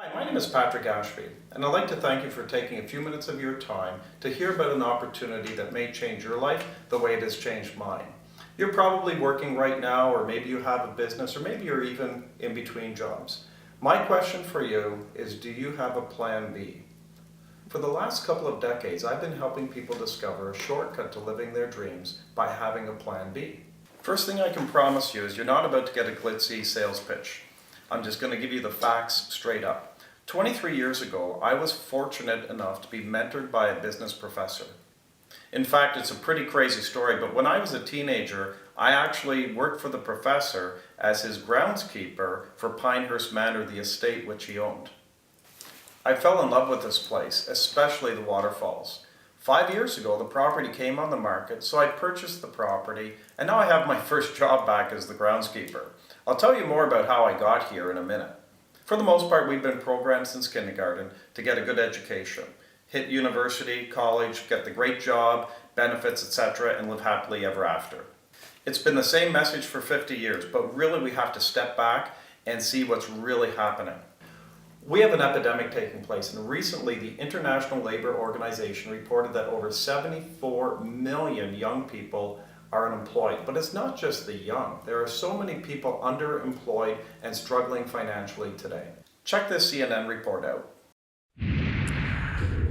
Hi, my name is Patrick Ashby, and I'd like to thank you for taking a few minutes of your time to hear about an opportunity that may change your life the way it has changed mine. You're probably working right now, or maybe you have a business, or maybe you're even in between jobs. My question for you is, do you have a plan B? For the last couple of decades, I've been helping people discover a shortcut to living their dreams by having a plan B. First thing I can promise you is you're not about to get a glitzy sales pitch. I'm just going to give you the facts straight up. 23 years ago, I was fortunate enough to be mentored by a business professor. In fact, it's a pretty crazy story, but when I was a teenager, I actually worked for the professor as his groundskeeper for Pinehurst Manor, the estate which he owned. I fell in love with this place, especially the waterfalls. 5 years ago, the property came on the market, so I purchased the property, and now I have my first job back as the groundskeeper. I'll tell you more about how I got here in a minute. For the most part, we've been programmed since kindergarten to get a good education, hit university, college, get the great job, benefits, etc., and live happily ever after. It's been the same message for 50 years, but really we have to step back and see what's really happening. We have an epidemic taking place, and recently the International Labour Organization reported that over 74 million young people are unemployed. But it's not just the young. There are so many people underemployed and struggling financially today. Check this CNN report out.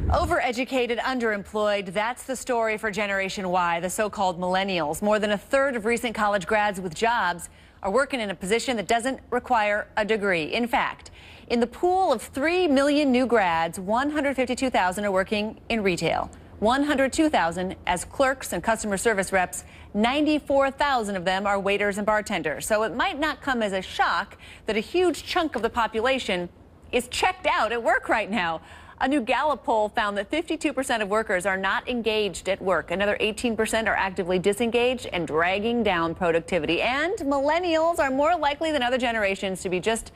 Overeducated, underemployed, that's the story for Generation Y, the so-called millennials. More than a third of recent college grads with jobs are working in a position that doesn't require a degree. In fact, in the pool of 3 million new grads, 152,000 are working in retail, 102,000 as clerks and customer service reps, 94,000 of them are waiters and bartenders. So it might not come as a shock that a huge chunk of the population is checked out at work right now. A new Gallup poll found that 52% of workers are not engaged at work. Another 18% are actively disengaged and dragging down productivity. And millennials are more likely than other generations to be just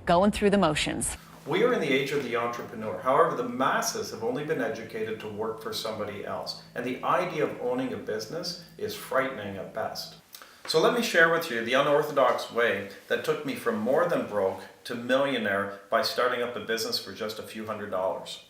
going through the motions. We are in the age of the entrepreneur. However, the masses have only been educated to work for somebody else. And the idea of owning a business is frightening at best. So let me share with you the unorthodox way that took me from more than broke to millionaire by starting up a business for just a few $100s.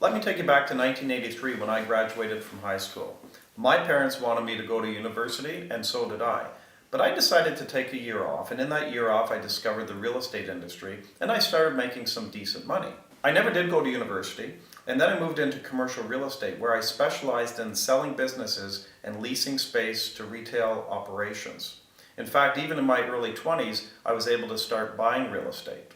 Let me take you back to 1983 when I graduated from high school. My parents wanted me to go to university, and so did I. But I decided to take a year off, and in that year off I discovered the real estate industry, and I started making some decent money. I never did go to university, and then I moved into commercial real estate, where I specialized in selling businesses and leasing space to retail operations. In fact, even in my early 20s, I was able to start buying real estate.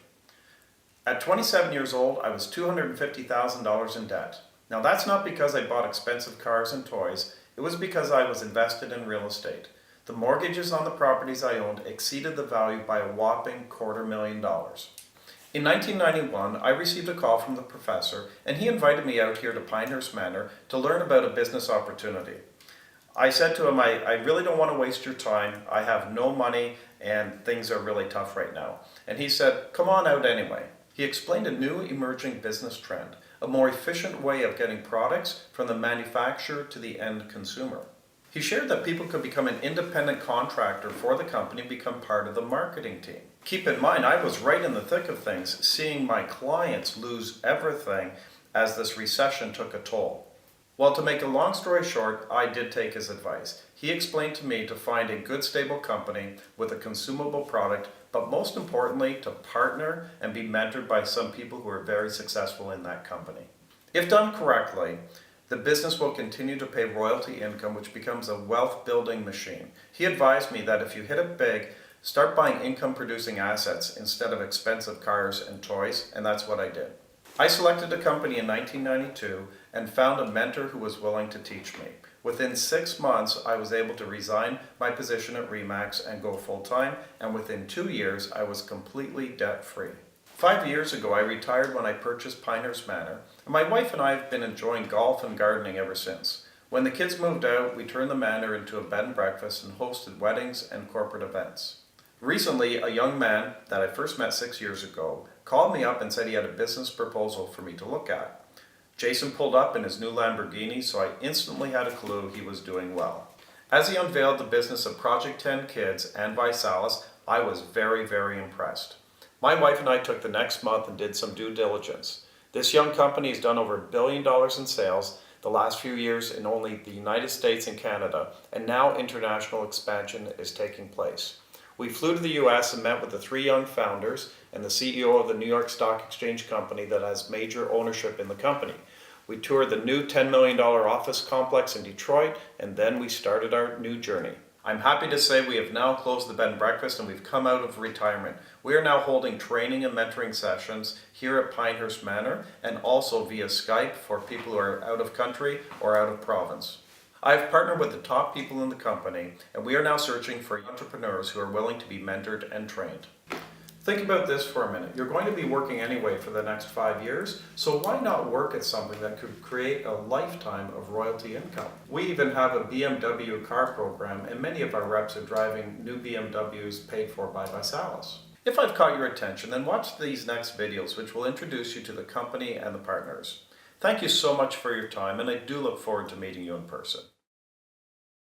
At 27 years old, I was $250,000 in debt. Now that's not because I bought expensive cars and toys, it was because I was invested in real estate. The mortgages on the properties I owned exceeded the value by a whopping $250,000. In 1991, I received a call from the professor, and he invited me out here to Pinehurst Manor to learn about a business opportunity. I said to him, I really don't want to waste your time. I have no money, and things are really tough right now. And he said, come on out anyway. He explained a new emerging business trend, a more efficient way of getting products from the manufacturer to the end consumer. He shared that people could become an independent contractor for the company and become part of the marketing team. Keep in mind, I was right in the thick of things, seeing my clients lose everything as this recession took a toll. Well, to make a long story short, I did take his advice. He explained to me to find a good, stable company with a consumable product, but most importantly, to partner and be mentored by some people who are very successful in that company. If done correctly, the business will continue to pay royalty income, which becomes a wealth-building machine. He advised me that if you hit it big, start buying income-producing assets instead of expensive cars and toys, and that's what I did. I selected a company in 1992 and found a mentor who was willing to teach me. Within 6 months, I was able to resign my position at RE/MAX and go full-time, and within 2 years, I was completely debt-free. 5 years ago, I retired when I purchased Pinehurst Manor, and my wife and I have been enjoying golf and gardening ever since. When the kids moved out, we turned the manor into a bed and breakfast and hosted weddings and corporate events. Recently, a young man that I first met 6 years ago called me up and said he had a business proposal for me to look at. Jason pulled up in his new Lamborghini, so I instantly had a clue he was doing well. As he unveiled the business of Project 10 Kids and Visalis, I was very, very impressed. My wife and I took the next month and did some due diligence. This young company has done over $1 billion in sales the last few years in only the United States and Canada, and now international expansion is taking place. We flew to the US and met with the 3 young founders and the CEO of the New York Stock Exchange company that has major ownership in the company. We toured the new $10 million office complex in Detroit, and then we started our new journey. I'm happy to say we have now closed the bed and breakfast and we've come out of retirement. We are now holding training and mentoring sessions here at Pinehurst Manor and also via Skype for people who are out of country or out of province. I've partnered with the top people in the company and we are now searching for entrepreneurs who are willing to be mentored and trained. Think about this for a minute. You're going to be working anyway for the next 5 years, so why not work at something that could create a lifetime of royalty income? We even have a BMW car program, and many of our reps are driving new BMWs paid for by ViSalus. If I've caught your attention, then watch these next videos, which will introduce you to the company and the partners. Thank you so much for your time, and I do look forward to meeting you in person.